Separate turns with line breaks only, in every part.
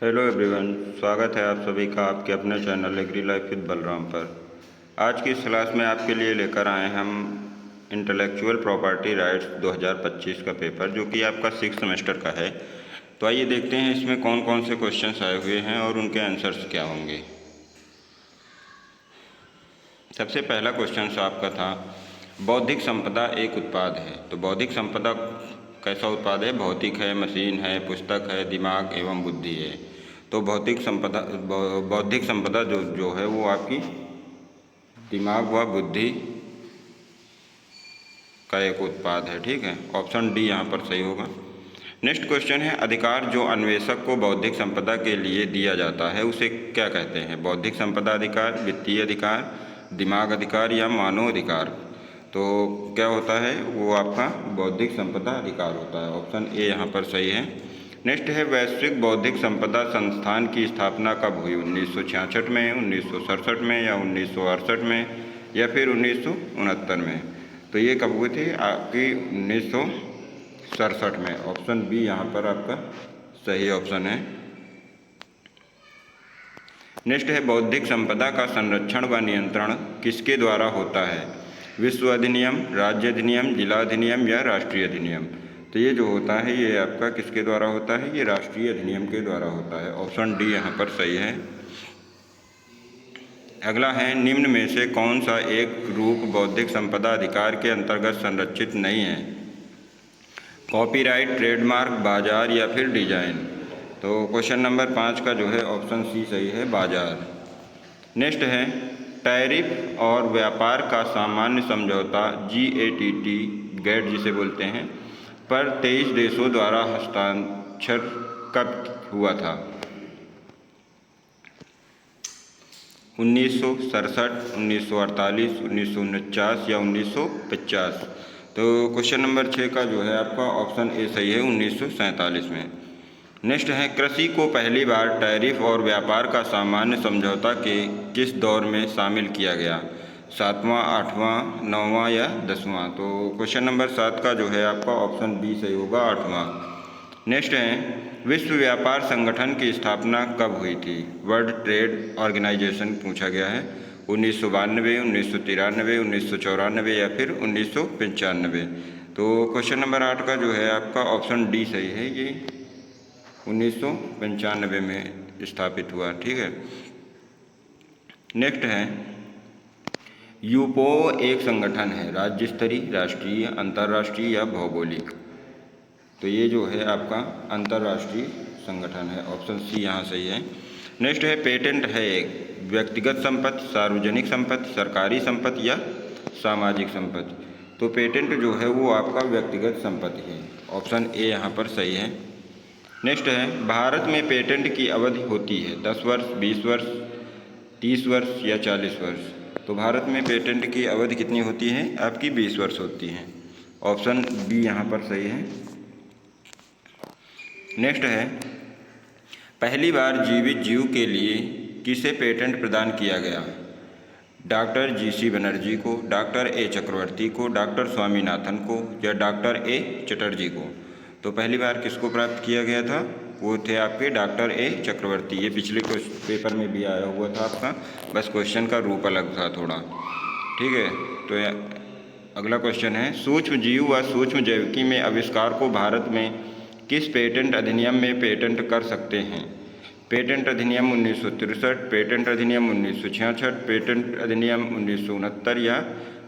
Hello everyone, स्वागत है आप सभी का आपके अपने channel agri life with Balram पर। आज की इस क्लास में आपके लिए लेकर आए हम इंटेलेक्चुअल प्रॉपर्टी राइट्स 2025 का पेपर, जो कि आपका 6th सेमेस्टर का है। तो आइए देखते हैं इसमें कौन कौन से क्वेश्चंस आए हुए हैं और उनके आंसर्स क्या होंगे। सबसे पहला क्वेश्चन आपका था, बौद्धिक संपदा एक उत्पाद है। तो बौद्धिक संपदा कैसा उत्पाद है? भौतिक है, मशीन है, पुस्तक है, दिमाग एवं बुद्धि है। तो बौद्धिक संपदा जो है वो आपकी दिमाग व बुद्धि का एक उत्पाद है। ठीक है, ऑप्शन डी यहाँ पर सही होगा। नेक्स्ट क्वेश्चन है, अधिकार जो अन्वेषक को बौद्धिक संपदा के लिए दिया जाता है उसे क्या कहते हैं? बौद्धिक संपदा अधिकार, वित्तीय अधिकार, दिमाग अधिकार या मानव अधिकार। तो क्या होता है वो आपका बौद्धिक संपदा अधिकार होता है। ऑप्शन ए यहाँ पर सही है। नेक्स्ट है, वैश्विक बौद्धिक संपदा संस्थान की स्थापना कब हुई? 1966 में, 1967 में या 1968 में या फिर 1969 में। तो ये कब हुए थे? आपकी 1967 में। ऑप्शन बी यहाँ पर आपका सही ऑप्शन है। नेक्स्ट है, बौद्धिक संपदा का संरक्षण व नियंत्रण किसके द्वारा होता है? विश्व अधिनियम, राज्य अधिनियम, जिला अधिनियम या राष्ट्रीय अधिनियम। तो ये जो होता है ये आपका किसके द्वारा होता है? ये राष्ट्रीय अधिनियम के द्वारा होता है। ऑप्शन डी यहाँ पर सही है। अगला है, निम्न में से कौन सा एक रूप बौद्धिक संपदा अधिकार के अंतर्गत संरक्षित नहीं है? कॉपीराइट, ट्रेडमार्क, बाजार या फिर डिजाइन। तो क्वेश्चन नंबर 5 का जो है ऑप्शन सी सही है, बाजार। नेक्स्ट है, टैरिफ और व्यापार का सामान्य समझौता GATT गेट जिसे बोलते हैं पर 23 देशों द्वारा हस्ताक्षर कब हुआ था? 1967, 1948, 1949 या 1950। तो क्वेश्चन नंबर 6 का जो है आपका ऑप्शन ए सही है, 1947 में। नेक्स्ट है, कृषि को पहली बार टैरिफ और व्यापार का सामान्य समझौता के किस दौर में शामिल किया गया? 7वां, 8वां, 9वां या 10वां। तो क्वेश्चन नंबर 7 का जो है आपका ऑप्शन बी सही होगा, 8वां। नेक्स्ट है, विश्व व्यापार संगठन की स्थापना कब हुई थी? वर्ल्ड ट्रेड ऑर्गेनाइजेशन पूछा गया है। 1992, 1993, 1994 या फिर 1995। तो क्वेश्चन नंबर 8 का जो है आपका ऑप्शन डी सही है, ये 1995 में स्थापित हुआ। ठीक है। नेक्स्ट है, यूपो एक संगठन है, राज्य स्तरीय, राष्ट्रीय, अंतर्राष्ट्रीय या भौगोलिक। तो ये जो है आपका अंतर्राष्ट्रीय संगठन है। ऑप्शन सी यहाँ सही है। नेक्स्ट है, पेटेंट है एक व्यक्तिगत संपत्ति, सार्वजनिक संपत्ति, सरकारी संपत्ति या सामाजिक संपत्ति। तो पेटेंट जो है वो आपका व्यक्तिगत संपत्ति है। ऑप्शन ए यहाँ पर सही है। नेक्स्ट है, भारत में पेटेंट की अवधि होती है 10 वर्ष, 20 वर्ष, 30 वर्ष या 40 वर्ष। तो भारत में पेटेंट की अवधि कितनी होती है? आपकी 20 वर्ष होती है। ऑप्शन बी यहाँ पर सही है। नेक्स्ट है, पहली बार जीवित जीव के लिए किसे पेटेंट प्रदान किया गया? डॉक्टर GC बनर्जी को, डॉक्टर A चक्रवर्ती को, डॉक्टर स्वामीनाथन को या डॉक्टर A चटर्जी को। तो पहली बार किसको प्राप्त किया गया था? वो थे आपके डॉक्टर A चक्रवर्ती। ये पिछले पेपर में भी आया हुआ था आपका, बस क्वेश्चन का रूप अलग था थोड़ा। ठीक है। तो अगला क्वेश्चन है, सूक्ष्म जीव व सूक्ष्म जैविकी में आविष्कार को भारत में किस पेटेंट अधिनियम में पेटेंट कर सकते हैं? पेटेंट अधिनियम 1963, पेटेंट अधिनियम 1966, पेटेंट अधिनियम 1969 या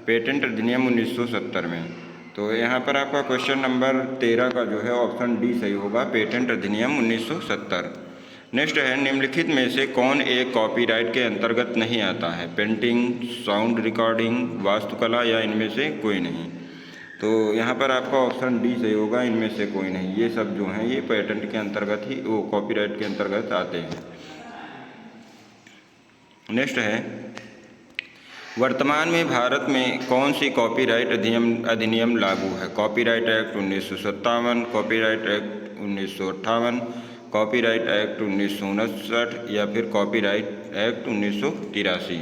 पेटेंट अधिनियम 1970 में। तो यहाँ पर आपका क्वेश्चन नंबर 13 का जो है ऑप्शन डी सही होगा, पेटेंट अधिनियम 1970। नेक्स्ट है, निम्नलिखित में से कौन एक कॉपीराइट के अंतर्गत नहीं आता है? पेंटिंग, साउंड रिकॉर्डिंग, वास्तुकला या इनमें से कोई नहीं। तो यहाँ पर आपका ऑप्शन डी सही होगा, इनमें से कोई नहीं। ये सब जो हैं ये पेटेंट के अंतर्गत ही, वो कॉपीराइट के अंतर्गत आते हैं। नेक्स्ट है, वर्तमान में भारत में कौन सी कॉपीराइट अधिनियम लागू है? Copyright act 1957, copyright act 1958, copyright act 1959 या फिर कॉपीराइट एक्ट 1983।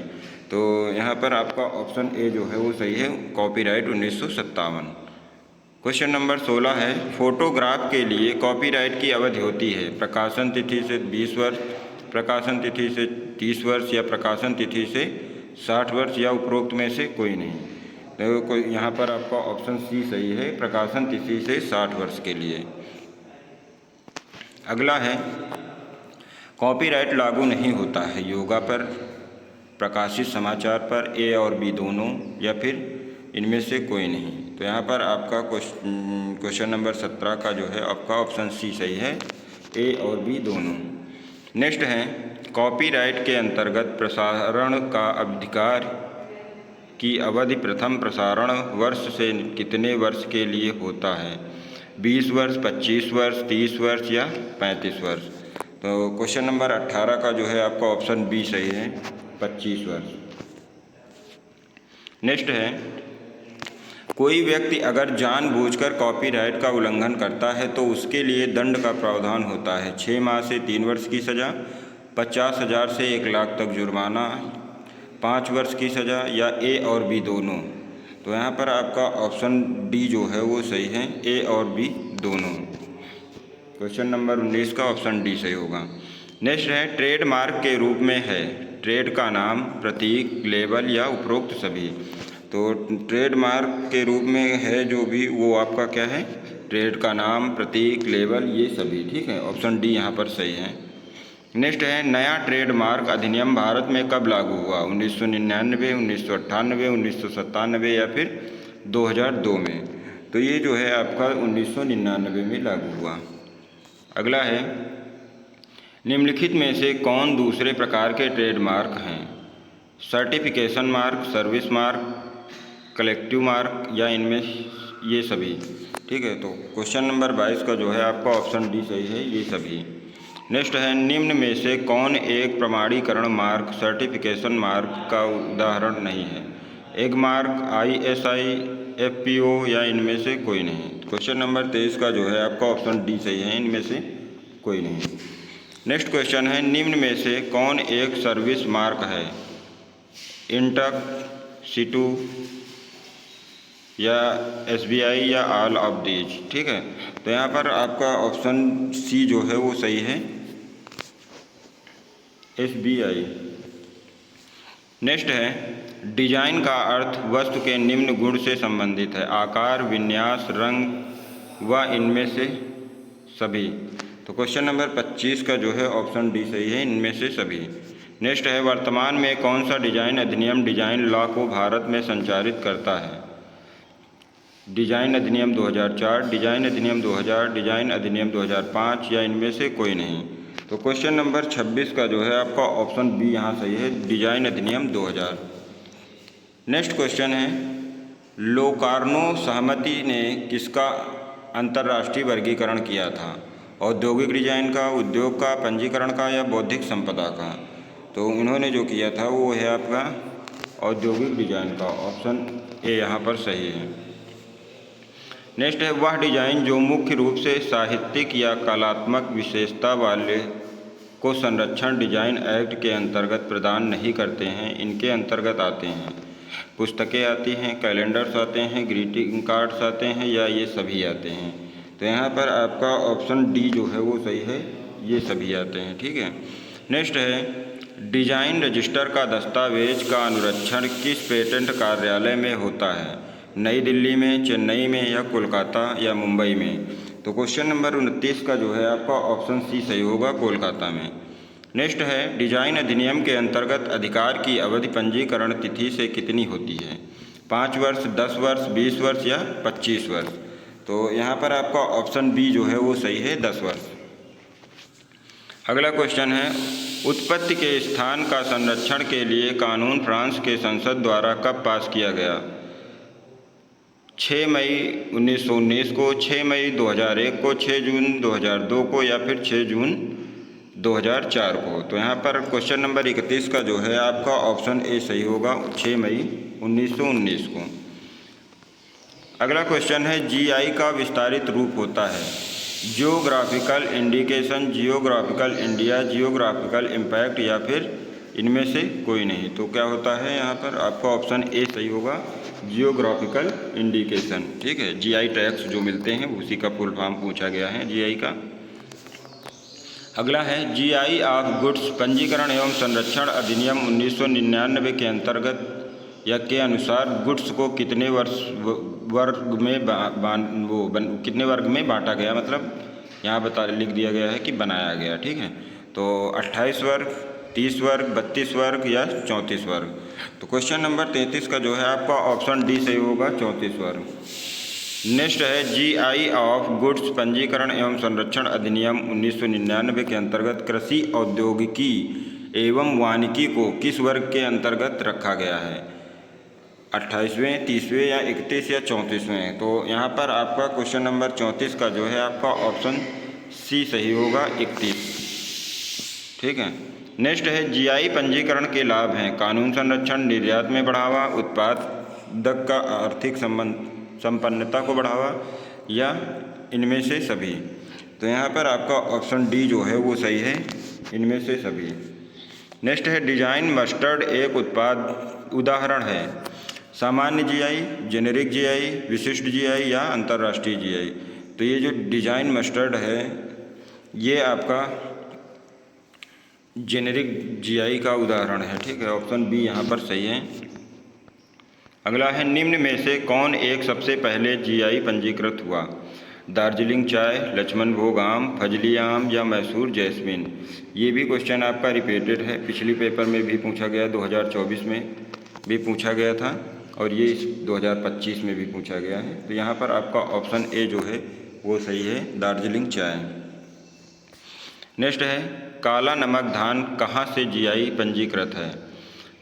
तो यहाँ पर आपका ऑप्शन ए जो है वो सही है, कॉपीराइट 1957। क्वेश्चन नंबर 16 है, फोटोग्राफ के लिए कॉपीराइट की अवधि होती है प्रकाशन तिथि से 20 वर्ष, प्रकाशन तिथि से 30 वर्ष या प्रकाशन तिथि से 60 वर्ष या उपरोक्त में से कोई नहीं। तो कोई यहाँ पर आपका ऑप्शन सी सही है, प्रकाशन तिथि से 60 वर्ष के लिए। अगला है, कॉपीराइट लागू नहीं होता है योगा पर, प्रकाशित समाचार पर, ए और बी दोनों, या फिर इनमें से कोई नहीं। तो यहाँ पर आपका क्वेश्चन नंबर 17 का जो है आपका ऑप्शन सी सही है, ए और बी दोनों। नेक्स्ट है, कॉपीराइट के अंतर्गत प्रसारण का अधिकार की अवधि प्रथम प्रसारण वर्ष से कितने वर्ष के लिए होता है? 20 वर्ष, 25 वर्ष, 30 वर्ष या 35 वर्ष। तो क्वेश्चन नंबर 18 का जो है आपका ऑप्शन बी सही है, 25 वर्ष। नेक्स्ट है, कोई व्यक्ति अगर जानबूझकर कॉपीराइट का उल्लंघन करता है तो उसके लिए दंड का प्रावधान होता है 6 माह से 3 वर्ष की सज़ा, 50,000 से 1 लाख तक जुर्माना, 5 वर्ष की सज़ा या ए और बी दोनों। तो यहाँ पर आपका ऑप्शन डी जो है वो सही है, ए और बी दोनों। क्वेश्चन नंबर 19 का ऑप्शन डी सही होगा। नेक्स्ट है, ट्रेडमार्क के रूप में है ट्रेड का नाम, प्रतीक, लेबल या उपरोक्त सभी। तो ट्रेडमार्क के रूप में है जो भी, वो आपका क्या है, ट्रेड का नाम, प्रतीक, लेबल, ये सभी। ठीक है, ऑप्शन डी यहाँ पर सही है। नेक्स्ट है, नया ट्रेडमार्क अधिनियम भारत में कब लागू हुआ? 1999, 1998, 1997 या फिर 2002 में। तो ये जो है आपका 1999 में लागू हुआ। अगला है, निम्नलिखित में से कौन दूसरे प्रकार के ट्रेडमार्क हैं? Certification mark, service mark, collective mark या इनमें ये सभी। ठीक है, तो क्वेश्चन नंबर 22 का जो है आपका ऑप्शन डी सही है, ये सभी। नेक्स्ट है, निम्न में से कौन एक प्रमाणीकरण मार्क सर्टिफिकेशन मार्क का उदाहरण नहीं है? एग मार्क, ISI, FPO या इनमें से कोई नहीं। क्वेश्चन नंबर 23 का जो है आपका ऑप्शन डी सही है, इनमें से कोई नहीं। नेक्स्ट क्वेश्चन है, निम्न में से कौन एक सर्विस मार्क है? इंटक, सीटू या SBI या ऑल ऑफ दीज। ठीक है, तो यहाँ पर आपका ऑप्शन सी जो है वो सही है, SBI। नेक्स्ट है, डिजाइन का अर्थ वस्तु के निम्न गुण से संबंधित है? आकार, विन्यास, रंग व इनमें से सभी। तो क्वेश्चन नंबर 25 का जो है ऑप्शन डी सही है, इनमें से सभी। नेक्स्ट है, वर्तमान में कौन सा डिजाइन अधिनियम डिजाइन लॉ को भारत में संचालित करता है? डिजाइन अधिनियम 2004, डिजाइन अधिनियम 2000, डिजाइन अधिनियम 2005 या इनमें से कोई नहीं। तो क्वेश्चन नंबर 26 का जो है आपका ऑप्शन बी यहाँ सही है, डिजाइन अधिनियम 2000। नेक्स्ट क्वेश्चन है, लोकार्नो सहमति ने किसका अंतर्राष्ट्रीय वर्गीकरण किया था? औद्योगिक डिजाइन का, उद्योग का, पंजीकरण का या बौद्धिक संपदा का? तो उन्होंने जो किया था वो है आपका औद्योगिक डिजाइन का, ऑप्शन ए यहाँ पर सही है। नेक्स्ट है, वह डिजाइन जो मुख्य रूप से साहित्यिक या कलात्मक विशेषता वाले को संरक्षण डिजाइन एक्ट के अंतर्गत प्रदान नहीं करते हैं, इनके अंतर्गत आते हैं? पुस्तकें आती हैं, कैलेंडर्स आते हैं, ग्रीटिंग कार्ड्स आते हैं या ये सभी आते हैं? तो यहाँ पर आपका ऑप्शन डी जो है वो सही है, ये सभी आते हैं। ठीक है। नेक्स्ट है, डिजाइन रजिस्टर का दस्तावेज का अनुरक्षण किस पेटेंट कार्यालय में होता है? नई दिल्ली में, चेन्नई में या कोलकाता या मुंबई में? तो क्वेश्चन नंबर 29 का जो है आपका ऑप्शन सी सही होगा, कोलकाता में। नेक्स्ट है, डिजाइन अधिनियम के अंतर्गत अधिकार की अवधि पंजीकरण तिथि से कितनी होती है? 5 वर्ष, 10 वर्ष, 20 वर्ष या 25 वर्ष? तो यहाँ पर आपका ऑप्शन बी जो है वो सही है, 10 वर्ष। अगला क्वेश्चन है, उत्पत्ति के स्थान का संरक्षण के लिए कानून फ्रांस के संसद द्वारा कब पास किया गया? 6 मई 1919 को, 6 मई 2001 को, 6 जून 2002 को या फिर 6 जून 2004 को? तो यहाँ पर क्वेश्चन नंबर 31 का जो है आपका ऑप्शन ए सही होगा, 6 मई 1919 को। अगला क्वेश्चन है, जीआई का विस्तारित रूप होता है? Geographical indication, geographical India, geographical impact या फिर इनमें से कोई नहीं? तो क्या होता है यहाँ पर आपका ऑप्शन ए सही होगा, जियोग्राफिकल इंडिकेशन, ठीक है। जीआई टैग्स जो मिलते हैं उसी का फुल फॉर्म पूछा गया है जीआई का। अगला है जीआई ऑफ गुड्स पंजीकरण एवं संरक्षण अधिनियम 1999 के अंतर्गत या के अनुसार गुड्स को कितने कितने वर्ग में बांटा गया, मतलब यहाँ लिख दिया गया है कि बनाया गया, ठीक है। तो 28 वर्ग, 30 वर्ग, 32 वर्ग या 34 वर्ग। तो क्वेश्चन नंबर 33 का जो है आपका ऑप्शन डी सही होगा, 34 वर्ग। नेक्स्ट है जीआई ऑफ गुड्स पंजीकरण एवं संरक्षण अधिनियम 1999 के अंतर्गत कृषि औद्योगिकी एवं वानिकी को किस वर्ग के अंतर्गत रखा गया है, 28वें, 30वें या 31 या 34वें। तो यहाँ पर आपका क्वेश्चन नंबर 34 का जो है आपका ऑप्शन सी सही होगा, 31, ठीक है। नेक्स्ट है जीआई पंजीकरण के लाभ हैं कानून संरक्षण, निर्यात में बढ़ावा, उत्पादक का आर्थिक संपन्नता को बढ़ावा या इनमें से सभी। तो यहाँ पर आपका ऑप्शन डी जो है वो सही है, इनमें से सभी। नेक्स्ट है डिजाइन मस्टर्ड एक उत्पाद उदाहरण है, सामान्य जीआई, जेनेरिक जीआई, विशिष्ट जीआई या अंतर्राष्ट्रीय जीआई। तो ये जो डिजाइन मस्टर्ड है ये आपका जेनेरिक जीआई का उदाहरण है, ठीक है। ऑप्शन बी यहाँ पर सही है। अगला है निम्न में से कौन एक सबसे पहले जीआई पंजीकृत हुआ, दार्जिलिंग चाय, लक्ष्मण भोग आम, फजली आम या मैसूर जैस्मिन। ये भी क्वेश्चन आपका रिपीटेड है, पिछली पेपर में भी पूछा गया, 2024 में भी पूछा गया था और ये 2025 में भी पूछा गया है। तो यहाँ पर आपका ऑप्शन ए जो है वो सही है, दार्जिलिंग चाय। नेक्स्ट है काला नमक धान कहाँ से जीआई पंजीकृत है,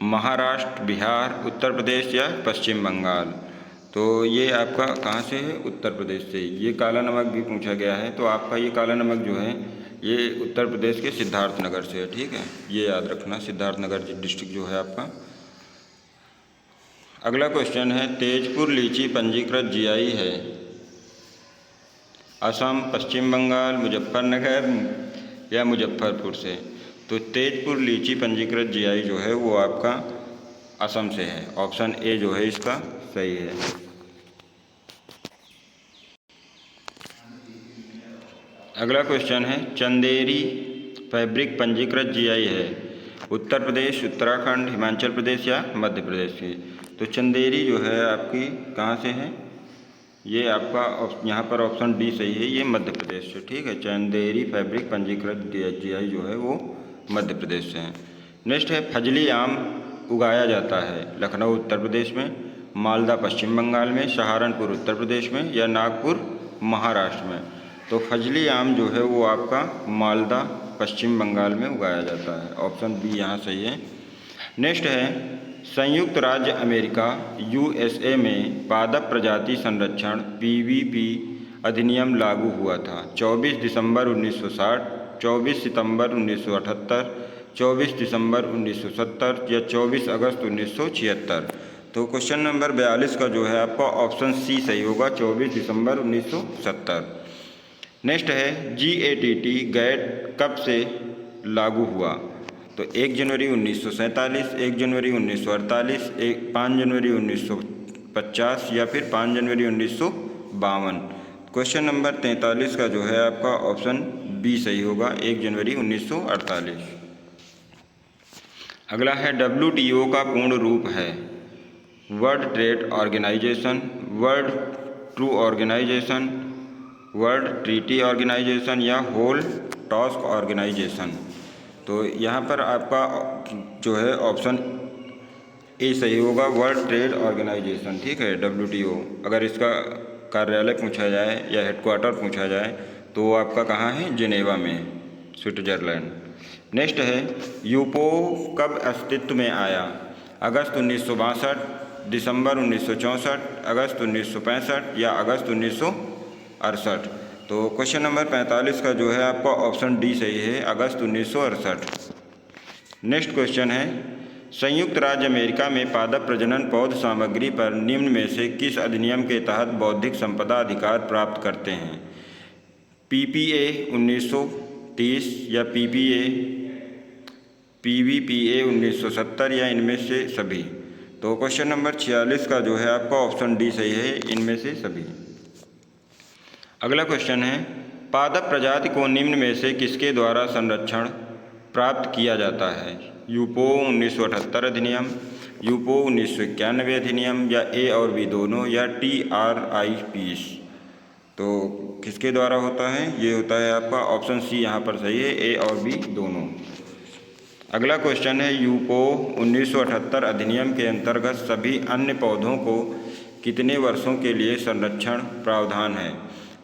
महाराष्ट्र, बिहार, उत्तर प्रदेश या पश्चिम बंगाल। तो ये आपका कहाँ से है, उत्तर प्रदेश से। ये काला नमक भी पूछा गया है, तो आपका ये काला नमक जो है ये उत्तर प्रदेश के सिद्धार्थनगर से है, ठीक है। ये याद रखना, सिद्धार्थनगर डिस्ट्रिक्ट जो है आपका। अगला क्वेश्चन है तेजपुर लीची पंजीकृत जीआई है, असम, पश्चिम बंगाल, मुजफ्फरनगर या मुजफ्फरपुर से। तो तेजपुर लीची पंजीकृत जीआई जो है वो आपका असम से है, ऑप्शन ए जो है इसका सही है। अगला क्वेश्चन है चंदेरी फैब्रिक पंजीकृत जीआई है, उत्तर प्रदेश, उत्तराखंड, हिमाचल प्रदेश या मध्य प्रदेश की। तो चंदेरी जो है आपकी कहाँ से है, ये आपका यहाँ पर ऑप्शन डी सही है, ये मध्य प्रदेश से, ठीक है। चंदेरी फैब्रिक पंजीकृत जीआई जो है वो मध्य प्रदेश से है। नेक्स्ट है फजली आम उगाया जाता है लखनऊ उत्तर प्रदेश में, मालदा पश्चिम बंगाल में, सहारनपुर उत्तर प्रदेश में या नागपुर महाराष्ट्र में। तो फजली आम जो है वो आपका मालदा पश्चिम बंगाल में उगाया जाता है, ऑप्शन बी यहाँ सही है। नेक्स्ट है संयुक्त राज्य अमेरिका यूएसए में पादप प्रजाति संरक्षण पीवीपी अधिनियम लागू हुआ था 24 दिसंबर 1960, 24 सितंबर 1978, 24 दिसंबर 1970 या 24 अगस्त 1976। तो क्वेश्चन नंबर 42 का जो है आपका ऑप्शन सी सही होगा, 24 दिसंबर 1970। नेक्स्ट है जीएटीटी गैट कब से लागू हुआ, तो 1 जनवरी 1947, 1 जनवरी 1948, 5 जनवरी 1950 या फिर 5 जनवरी 1952। क्वेश्चन नंबर 43 का जो है आपका ऑप्शन बी सही होगा, 1 जनवरी 1948। अगला है WTO का पूर्ण रूप है world trade organization, world true organization, world treaty organization या होल टास्क ऑर्गेनाइजेशन। तो यहाँ पर आपका जो है ऑप्शन ए सही होगा, वर्ल्ड ट्रेड ऑर्गेनाइजेशन, ठीक है, WTO। अगर इसका कार्यालय पूछा जाए या हेडक्वार्टर पूछा जाए तो वो आपका कहाँ है, जिनेवा में, स्विट्जरलैंड। नेक्स्ट है यूपो कब अस्तित्व में आया, अगस्त 1962, दिसंबर 1964, अगस्त 1965 या अगस्त 1968। तो क्वेश्चन नंबर 45 का जो है आपका ऑप्शन डी सही है, अगस्त 1968। नेक्स्ट क्वेश्चन है संयुक्त राज्य अमेरिका में पादप प्रजनन पौध सामग्री पर निम्न में से किस अधिनियम के तहत बौद्धिक संपदा अधिकार प्राप्त करते हैं, PPA 1930 या PVPA 1970 या इनमें से सभी। तो क्वेश्चन नंबर 46 का जो है आपका ऑप्शन डी सही है, इनमें से सभी। अगला क्वेश्चन है, पादप प्रजाति को निम्न में से किसके द्वारा संरक्षण प्राप्त किया जाता है? यूपो 1978 अधिनियम, यूपो 1991 अधिनियम, या ए और बी दोनों, या TRIPS। तो किसके द्वारा होता है? ये होता है आपका ऑप्शन सी यहाँ पर सही है, ए और बी दोनों। अगला क्वेश्चन है, यूपो 1978 अधिनियम के अंतर्गत सभी अन्य पौधों को कितने वर्षों के लिए संरक्षण प्रावधान है?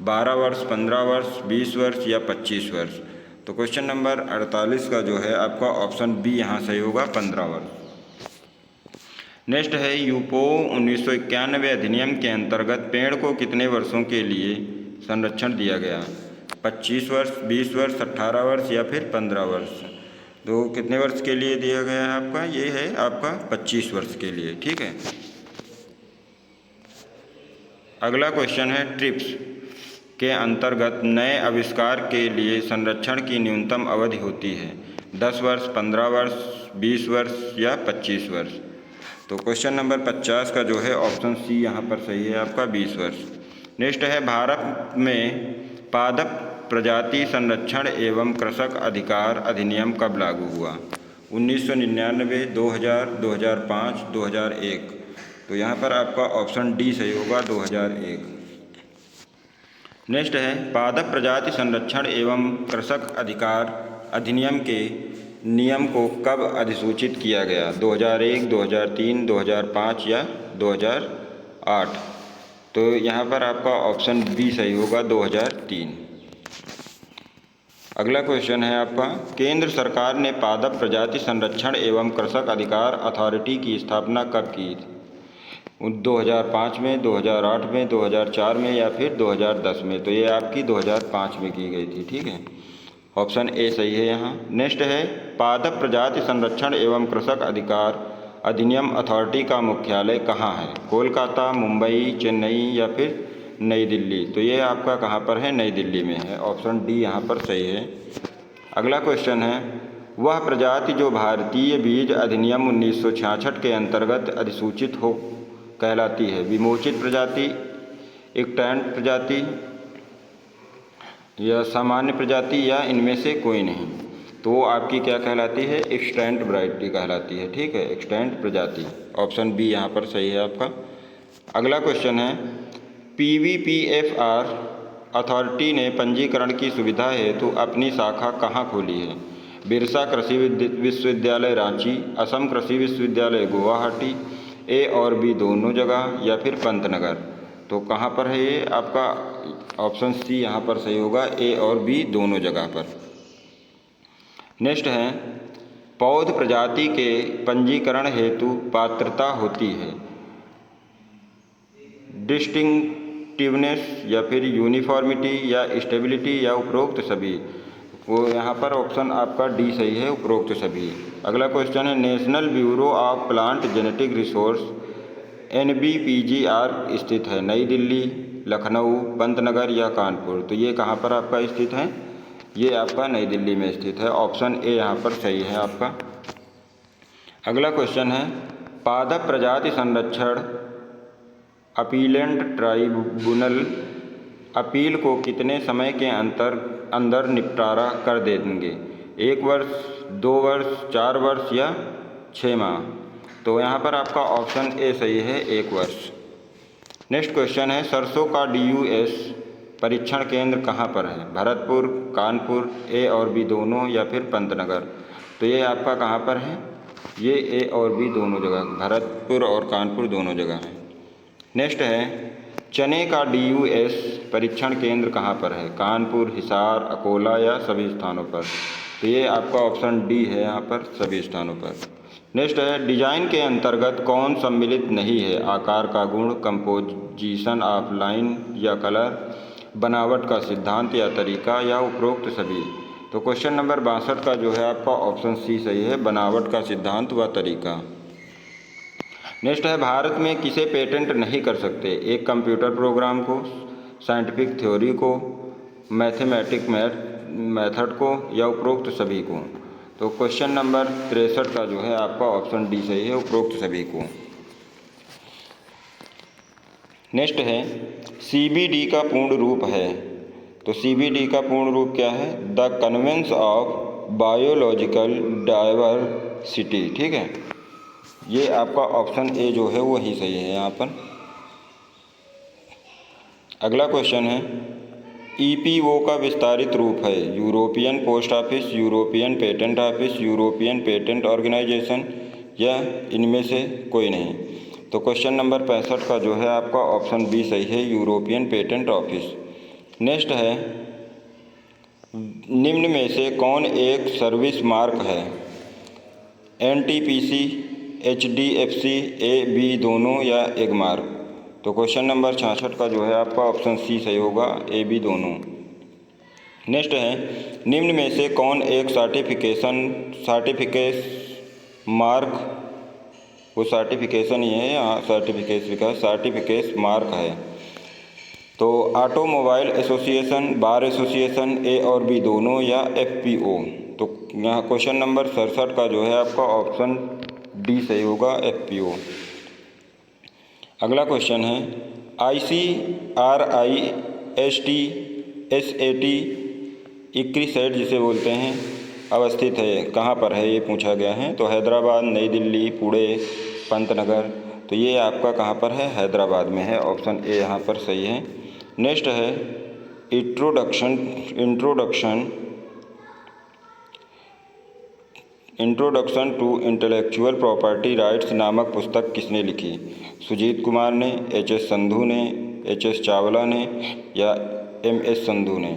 12 वर्ष, 15 वर्ष, 20 वर्ष या 25 वर्ष? तो क्वेश्चन नंबर 48 का जो है आपका ऑप्शन बी यहाँ सही होगा, 15 वर्ष। नेक्स्ट है, यूपो 1991 अधिनियम के अंतर्गत पेड़ को कितने वर्षों के लिए संरक्षण दिया गया? 25 वर्ष, 20 वर्ष, 18 वर्ष या फिर 15 वर्ष? तो कितने वर्ष के लिए दिया गया है आपका? ये है आपका 25 वर्ष के लिए, ठीक है। अगला क्वेश्चन है, ट्रिप्स के अंतर्गत नए आविष्कार के लिए संरक्षण की न्यूनतम अवधि होती है? 10 वर्ष, 15 वर्ष, 20 वर्ष या 25 वर्ष? तो क्वेश्चन नंबर 50 का जो है ऑप्शन सी यहाँ पर सही है आपका, 20 वर्ष। नेक्स्ट है, भारत में पादप प्रजाति संरक्षण एवं कृषक अधिकार अधिनियम कब लागू हुआ? 1999, 2000, 2005, 2001? तो यहाँ पर आपका ऑप्शन डी सही होगा, 2001। नेक्स्ट है, पादप प्रजाति संरक्षण एवं कृषक अधिकार अधिनियम के नियम को कब अधिसूचित किया गया? 2001, 2003, 2005 या 2008? तो यहाँ पर आपका ऑप्शन बी सही होगा, 2003। अगला क्वेश्चन है आपका, केंद्र सरकार ने पादप प्रजाति संरक्षण एवं कृषक अधिकार अथॉरिटी की स्थापना कब की? 2005 में, 2008 में, 2004 में या फिर 2010 में? तो ये आपकी 2005 में की गई थी, ठीक है। ऑप्शन ए सही है यहाँ। नेक्स्ट है, पादप प्रजाति संरक्षण एवं कृषक अधिकार अधिनियम अथॉरिटी का मुख्यालय कहाँ है? कोलकाता, मुंबई, चेन्नई या फिर नई दिल्ली? तो ये आपका कहाँ पर है? नई दिल्ली में है। ऑप्शन डी यहाँ पर सही है। अगला क्वेश्चन है, वह प्रजाति जो भारतीय बीज अधिनियम 1966 के अंतर्गत अधिसूचित हो कहलाती है? विमोचित प्रजाति, एक्सटेंट प्रजाति या सामान्य प्रजाति, या इनमें से कोई नहीं? तो वो आपकी क्या कहलाती है? एक्सटेंट वैरायटी कहलाती है, ठीक है, एक्सटेंट प्रजाति। ऑप्शन बी यहाँ पर सही है आपका। अगला क्वेश्चन है, PVPFR अथॉरिटी ने पंजीकरण की सुविधा हेतु अपनी शाखा कहाँ खोली है? बिरसा कृषि विश्वविद्यालय रांची, असम कृषि विश्वविद्यालय गुवाहाटी, ए और बी दोनों जगह या फिर पंतनगर? तो कहाँ पर है ये आपका? ऑप्शन सी यहाँ पर सही होगा, ए और बी दोनों जगह पर। नेक्स्ट है, पौध प्रजाति के पंजीकरण हेतु पात्रता होती है? डिस्टिंक्टिवनेस या फिर यूनिफॉर्मिटी या स्टेबिलिटी या उपरोक्त सभी? वो यहाँ पर ऑप्शन आपका डी सही है, उपरोक्त सभी। अगला क्वेश्चन है, national bureau of plant genetic resource NBPGR स्थित है? नई दिल्ली, लखनऊ, पंतनगर या कानपुर? तो ये कहाँ पर आपका स्थित है? ये आपका नई दिल्ली में स्थित है। ऑप्शन ए यहाँ पर सही है आपका। अगला क्वेश्चन है, पादप प्रजाति संरक्षण अपीलेंट ट्राइब्यूनल अपील को कितने समय के अंदर निपटारा कर देंगे? 1 वर्ष, 2 वर्ष, 4 वर्ष या 6 माह? तो यहाँ पर आपका ऑप्शन ए सही है, 1 वर्ष। नेक्स्ट क्वेश्चन है, सरसों का DUS परीक्षण केंद्र कहाँ पर है? भरतपुर, कानपुर, ए और बी दोनों या फिर पंतनगर? तो ये आपका कहाँ पर है? ये ए और बी दोनों जगह, भरतपुर और कानपुर दोनों जगह है। नेक्स्ट है, चने का DUS परीक्षण केंद्र कहाँ पर है? कानपुर, हिसार, अकोला या सभी स्थानों पर? तो ये आपका ऑप्शन डी है यहाँ पर, सभी स्थानों पर। नेक्स्ट है, डिजाइन के अंतर्गत कौन सम्मिलित नहीं है? आकार का गुण, कंपोजिशन ऑफ लाइन या कलर, बनावट का सिद्धांत या तरीका, या उपरोक्त सभी? तो क्वेश्चन नंबर 62 का जो है आपका ऑप्शन सी सही है, बनावट का सिद्धांत व तरीका। नेक्स्ट है, भारत में किसे पेटेंट नहीं कर सकते? एक कंप्यूटर प्रोग्राम को, साइंटिफिक थ्योरी को, मैथमेटिक मेथड को, या उपरोक्त सभी को? तो क्वेश्चन नंबर 63 का जो है आपका ऑप्शन डी सही है, उपरोक्त सभी को। नेक्स्ट है CBD का पूर्ण रूप है, तो CBD का पूर्ण रूप क्या है? The conveyance of biological diversity. ठीक है, ये आपका ऑप्शन ए जो है वही सही है यहाँ पर। अगला क्वेश्चन है EPO का विस्तारित रूप है European post office, European patent office, European patent organization या इनमें से कोई नहीं। तो क्वेश्चन नंबर 65 का जो है आपका ऑप्शन बी सही है, यूरोपियन पेटेंट ऑफिस। नेक्स्ट है निम्न में से कौन एक सर्विस मार्क है? NTPC, HDFC, AB दोनों या एक मार्क? तो क्वेश्चन नंबर 66 का जो है आपका ऑप्शन सी सही होगा, AB दोनों। नेक्स्ट है निम्न में से कौन एक सर्टिफिकेट मार्क, वो सर्टिफिकेशन ही है, यहाँ सर्टिफिकेट मार्क है। तो ऑटोमोबाइल एसोसिएशन, बार एसोसिएशन, ए और बी दोनों या FPO? तो यहाँ क्वेश्चन नंबर 67 का जो है आपका ऑप्शन डी सही होगा, FPO। अगला क्वेश्चन है ICRI ST ICRISAT जिसे बोलते हैं अवस्थित है कहाँ पर है, ये पूछा गया है। तो हैदराबाद, नई दिल्ली, पुणे, पंतनगर। तो ये आपका कहाँ पर है? हैदराबाद में है, ऑप्शन ए यहाँ पर सही है। नेक्स्ट है introduction to intellectual property rights नामक पुस्तक किसने लिखी? सुजीत कुमार ने, HS संधू ने, HS चावला ने या MS संधू ने?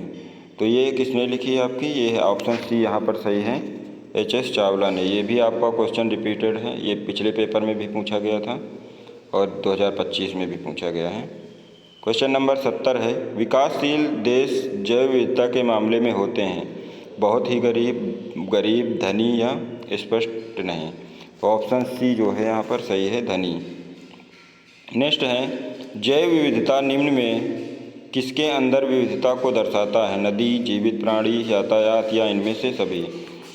तो ये किसने लिखी है आपकी? ये है ऑप्शन सी यहाँ पर सही है, HS चावला ने। ये भी आपका क्वेश्चन रिपीटेड है, ये पिछले पेपर में भी पूछा गया था और 2025 में भी पूछा गया है। क्वेश्चन नंबर 70 है विकासशील देश जैव विविधता के मामले में होते हैं बहुत ही गरीब, धनी या स्पष्ट नहीं? तो ऑप्शन सी जो है यहाँ पर सही है, धनी। नेक्स्ट है जैव विविधता निम्न में किसके अंदर विविधता को दर्शाता है? नदी, जीवित प्राणी, यातायात या इनमें से सभी?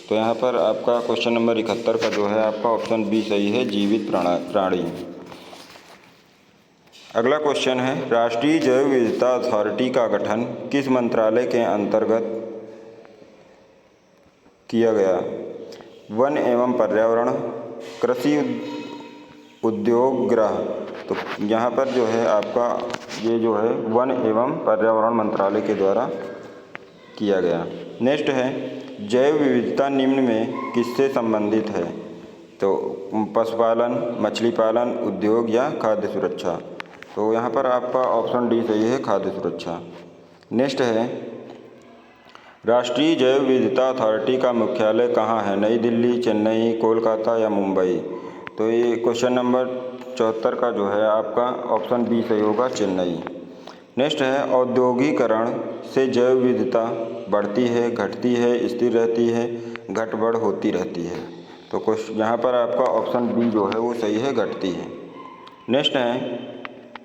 तो यहाँ पर आपका क्वेश्चन नंबर 71 का जो है आपका ऑप्शन बी सही है, जीवित प्राणी। अगला क्वेश्चन है राष्ट्रीय जैव विविधता अथॉरिटी का गठन किस मंत्रालय के अंतर्गत किया गया? वन एवं पर्यावरण, कृषि, उद्योग, गृह। तो यहाँ पर जो है आपका ये जो है वन एवं पर्यावरण मंत्रालय के द्वारा किया गया। नेक्स्ट है जैव विविधता निम्न में किससे संबंधित है? तो पशुपालन, मछली पालन, उद्योग या खाद्य सुरक्षा? तो यहाँ पर आपका ऑप्शन डी सही है, खाद्य सुरक्षा। नेक्स्ट है राष्ट्रीय जैव विविधता अथॉरिटी का मुख्यालय कहाँ है? नई दिल्ली, चेन्नई, कोलकाता या मुंबई? तो ये क्वेश्चन नंबर 74 का जो है आपका ऑप्शन बी सही होगा, चेन्नई। नेक्स्ट है औद्योगिकरण से जैव विविधता बढ़ती है, घटती है, स्थिर रहती है, घट बढ़ होती रहती है? तो यहाँ पर आपका ऑप्शन बी जो है वो सही है, घटती है। नेक्स्ट है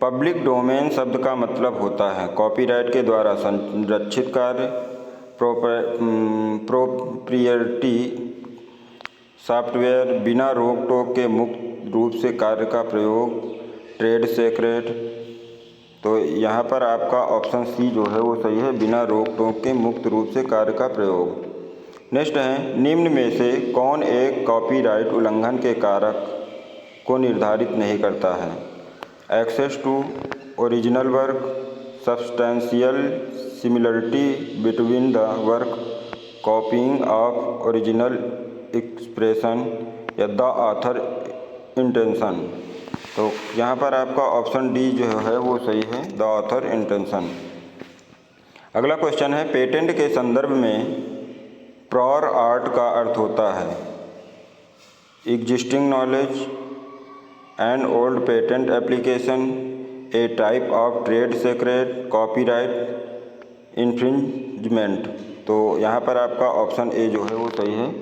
पब्लिक डोमेन शब्द का मतलब होता है कॉपीराइट के द्वारा संरक्षित कार्य, प्रोप्रियटी सॉफ्टवेयर, बिना रोक टोक के मुक्त रूप से कार्य का प्रयोग, ट्रेड सीक्रेट? तो यहाँ पर आपका ऑप्शन सी जो है वो सही है, बिना रोक टोक के मुक्त रूप से कार्य का प्रयोग। नेक्स्ट है निम्न में से कौन एक कॉपीराइट उल्लंघन के कारक को निर्धारित नहीं करता है? Access to original work, substantial similarity between the work, copying of original expression या द ऑथर इंटेंशन? तो यहाँ पर आपका ऑप्शन डी जो है वो सही है, द ऑथर इंटेंशन। अगला क्वेश्चन है पेटेंट के संदर्भ में प्रायर आर्ट का अर्थ होता है existing knowledge, an old patent application, A type of trade secret, copyright infringement? तो यहाँ पर आपका ऑप्शन ए जो है वो सही है,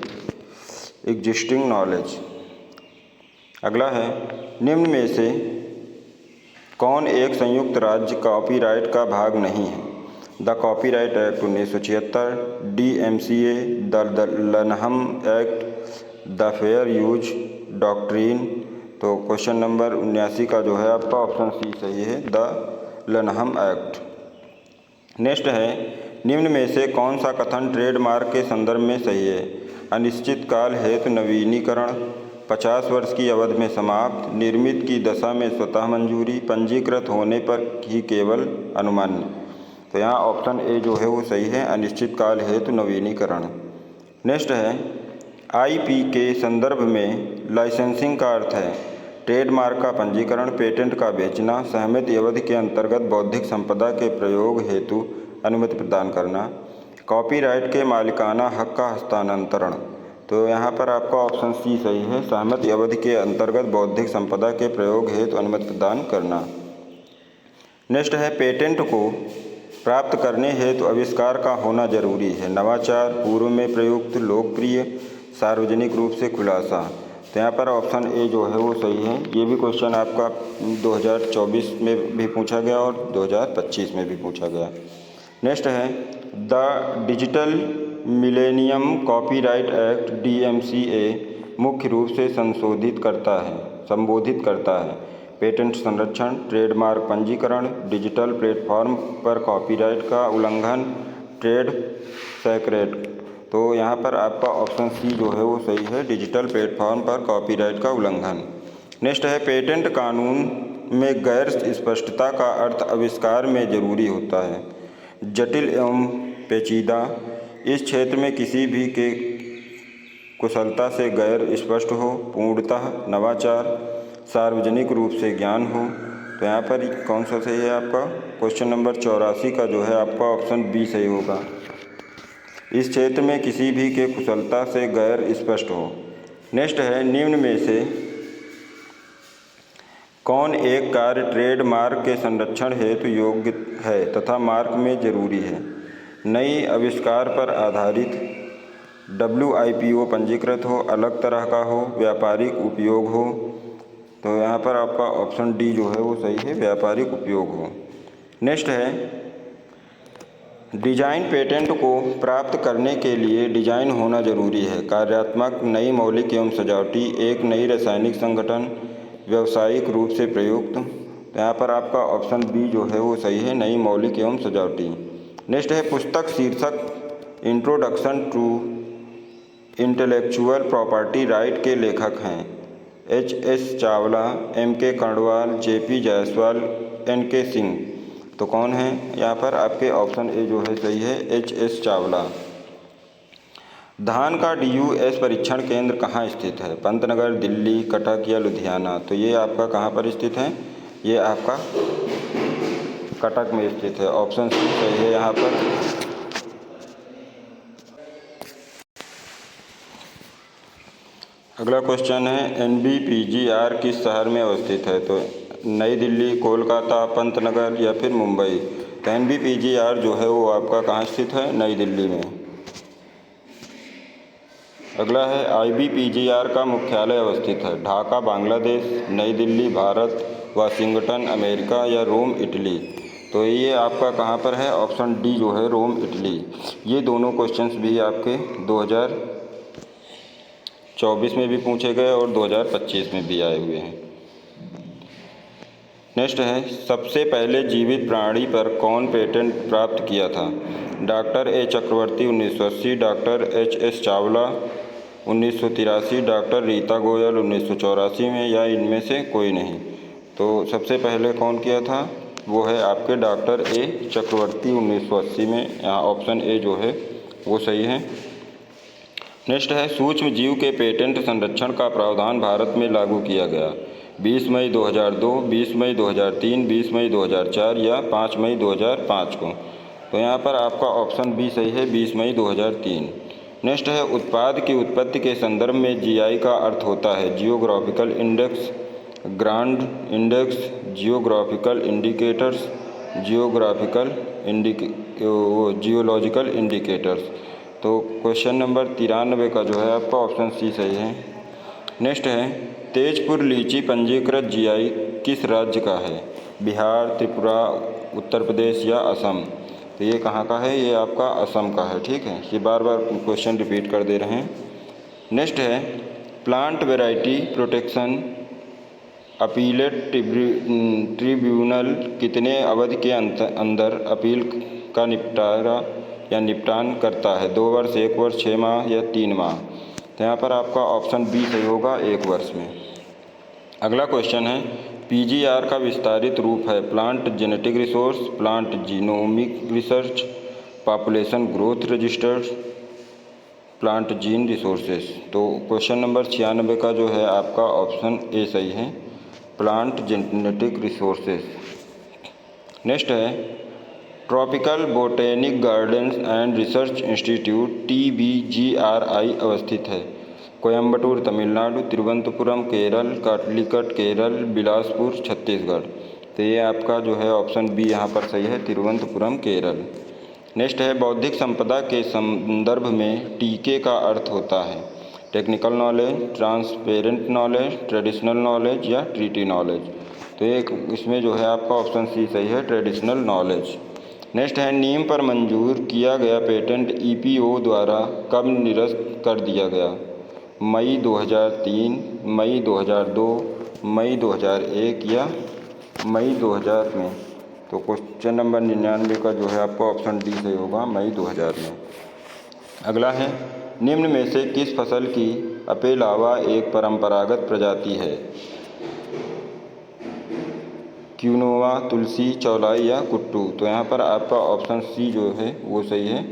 एग्जिस्टिंग नॉलेज। अगला है निम्न में से कौन एक संयुक्त राज्य कॉपीराइट का भाग नहीं है? The copyright act 1976, DMCA, the Lanham act, the fair use doctrine तो क्वेश्चन नंबर 79 का जो है आपका ऑप्शन सी सही है, द लनहम एक्ट। नेक्स्ट है, निम्न में से कौन सा कथन ट्रेडमार्क के संदर्भ में सही है? अनिश्चित काल हेतु नवीनीकरण, 50 वर्ष की अवधि में समाप्त, निर्मित की दशा में स्वतः मंजूरी, पंजीकृत होने पर ही केवल अनुमान्य। तो यहाँ ऑप्शन ए जो है वो सही है, अनिश्चित काल हेतु नवीनीकरण। नेक्स्ट है, आईपी के संदर्भ में लाइसेंसिंग का अर्थ है ट्रेडमार्क का पंजीकरण, पेटेंट का बेचना, सहमति अवधि के अंतर्गत बौद्धिक संपदा के प्रयोग हेतु अनुमति प्रदान करना, कॉपीराइट के मालिकाना हक का हस्तांतरण। तो यहाँ पर आपका ऑप्शन सी सही है, सहमति अवधि के अंतर्गत बौद्धिक संपदा के प्रयोग हेतु अनुमति प्रदान करना। नेक्स्ट है, पेटेंट को प्राप्त करने हेतु आविष्कार का होना जरूरी है, नवाचार, पूर्व में प्रयुक्त, लोकप्रिय, सार्वजनिक रूप से खुलासा। तो यहाँ पर ऑप्शन ए जो है वो सही है। ये भी क्वेश्चन आपका 2024 में भी पूछा गया और 2025 में भी पूछा गया। नेक्स्ट है, the digital millennium copyright act DMCA मुख्य रूप से संबोधित करता है पेटेंट संरक्षण, ट्रेडमार्क पंजीकरण, डिजिटल प्लेटफॉर्म पर कॉपीराइट का उल्लंघन, ट्रेड सीक्रेट। तो यहाँ पर आपका ऑप्शन सी जो है वो सही है, डिजिटल प्लेटफॉर्म पर कॉपीराइट का उल्लंघन। नेक्स्ट है, पेटेंट कानून में गैर स्पष्टता का अर्थ आविष्कार में जरूरी होता है, जटिल एवं पेचीदा, इस क्षेत्र में किसी भी के कुशलता से गैर स्पष्ट हो, पूर्णतः नवाचार, सार्वजनिक रूप से ज्ञान हो। तो यहाँ पर कौन सा सही है आपका? क्वेश्चन नंबर 84 का जो है आपका ऑप्शन बी सही होगा, इस क्षेत्र में किसी भी के कुशलता से गैर स्पष्ट हो। नेक्स्ट है, निम्न में से कौन एक कार्य ट्रेडमार्क के संरक्षण हेतु योग्य है तथा मार्क में जरूरी है? नई आविष्कार पर आधारित, WIPO पंजीकृत हो, अलग तरह का हो, व्यापारिक उपयोग हो। तो यहाँ पर आपका ऑप्शन डी जो है वो सही है, व्यापारिक उपयोग हो। नेक्स्ट है, डिजाइन पेटेंट को प्राप्त करने के लिए डिजाइन होना जरूरी है, कार्यात्मक, नई, मौलिक एवं सजावटी, एक नई रासायनिक संगठन, व्यावसायिक रूप से प्रयुक्त। तो यहाँ पर आपका ऑप्शन बी जो है वो सही है, नई, मौलिक एवं सजावटी। नेक्स्ट है, पुस्तक शीर्षक introduction to intellectual property right के लेखक हैं HS Chawla, MK Karnwal, JP Jaiswal, NK Singh. तो कौन है? यहाँ पर आपके ऑप्शन ए जो है सही है, HS चावला। धान का DUS परीक्षण केंद्र कहाँ स्थित है? पंतनगर, दिल्ली, कटक या लुधियाना। तो ये आपका कहाँ पर स्थित है? ये आपका कटक में स्थित है, ऑप्शन सी सही है यहाँ पर। अगला क्वेश्चन है, NBPGR किस शहर में अवस्थित है? तो नई दिल्ली, कोलकाता, पंतनगर या फिर मुंबई। तो NBPGR जो है वो आपका कहाँ स्थित है? नई दिल्ली में। अगला है, IBPGR का मुख्यालय अवस्थित है ढाका बांग्लादेश, नई दिल्ली भारत, वाशिंगटन अमेरिका या रोम इटली। तो ये आपका कहाँ पर है? ऑप्शन डी जो है, रोम इटली। ये दोनों क्वेश्चंस भी आपके 2024 में भी पूछे गए और 2025 में भी आए हुए हैं। नेक्स्ट है, सबसे पहले जीवित प्राणी पर कौन पेटेंट प्राप्त किया था? Doctor A Chakravarti 1980, doctor HS Chawla 1983, doctor Rita Goyal 1984 में, या इनमें से कोई नहीं। तो सबसे पहले कौन किया था? वो है आपके डॉक्टर A चक्रवर्ती 1980 में। यहाँ ऑप्शन ए जो है वो सही है। नेक्स्ट है, सूक्ष्म जीव के पेटेंट संरक्षण का प्रावधान भारत में लागू किया गया 20 मई 2002, 20 मई 2003, 20 मई 2004 या 5 मई 2005 को। तो यहाँ पर आपका ऑप्शन बी सही है, 20 मई 2003। नेक्स्ट है, उत्पाद की उत्पत्ति के संदर्भ में GI का अर्थ होता है geographical index, grand index, geographical indicators, geological indicators. तो क्वेश्चन नंबर 93 का जो है आपका ऑप्शन सी सही है। नेक्स्ट है, तेजपुर लीची पंजीकृत GI किस राज्य का है? बिहार, त्रिपुरा, उत्तर प्रदेश या असम। तो ये कहाँ का है? ये आपका असम का है। ठीक है, ये बार बार क्वेश्चन रिपीट कर दे रहे हैं। नेक्स्ट है, plant variety protection appellate tribunal कितने अवधि के अंदर अपील का निपटारा या निपटान करता है? 2 वर्ष, 1 वर्ष, 6 माह या 3 माह? तो यहाँ पर आपका ऑप्शन बी सही होगा, 1 वर्ष में। अगला क्वेश्चन है, पीजीआर का विस्तारित रूप है plant genetic resource, plant genomic research, population growth registers, plant gene resources. तो क्वेश्चन नंबर 96 का जो है आपका ऑप्शन ए सही है, प्लांट जेनेटिक रिसोर्सेस। नेक्स्ट है, tropical botanic gardens and research institute TBGRI अवस्थित है? कोयम्बटूर तमिलनाडु, तिरुवनंतपुरम केरल, कालीकट केरल, बिलासपुर छत्तीसगढ़। तो ये आपका जो है ऑप्शन बी यहाँ पर सही है, तिरुवनंतपुरम केरल। नेक्स्ट है, बौद्धिक संपदा के संदर्भ में टीके का अर्थ होता है? Technical knowledge, transparent knowledge, traditional knowledge या ट्रीटी नॉलेज? तो एक इसमें जो है आपका ऑप्शन सी सही है, ट्रेडिशनल नॉलेज। नेक्स्ट है, नीम पर मंजूर किया गया पेटेंट EPO द्वारा कब निरस्त कर दिया गया? मई 2003, मई 2002, मई 2001 या मई 2000 में? तो क्वेश्चन नंबर 99 का जो है आपका ऑप्शन डी सही होगा, मई 2000 में। अगला है, निम्न में से किस फसल की अपेलावा एक परंपरागत प्रजाति है? क्विनोआ, तुलसी, चौलाई या कुट्टू? तो यहाँ पर आपका ऑप्शन सी जो है वो सही है,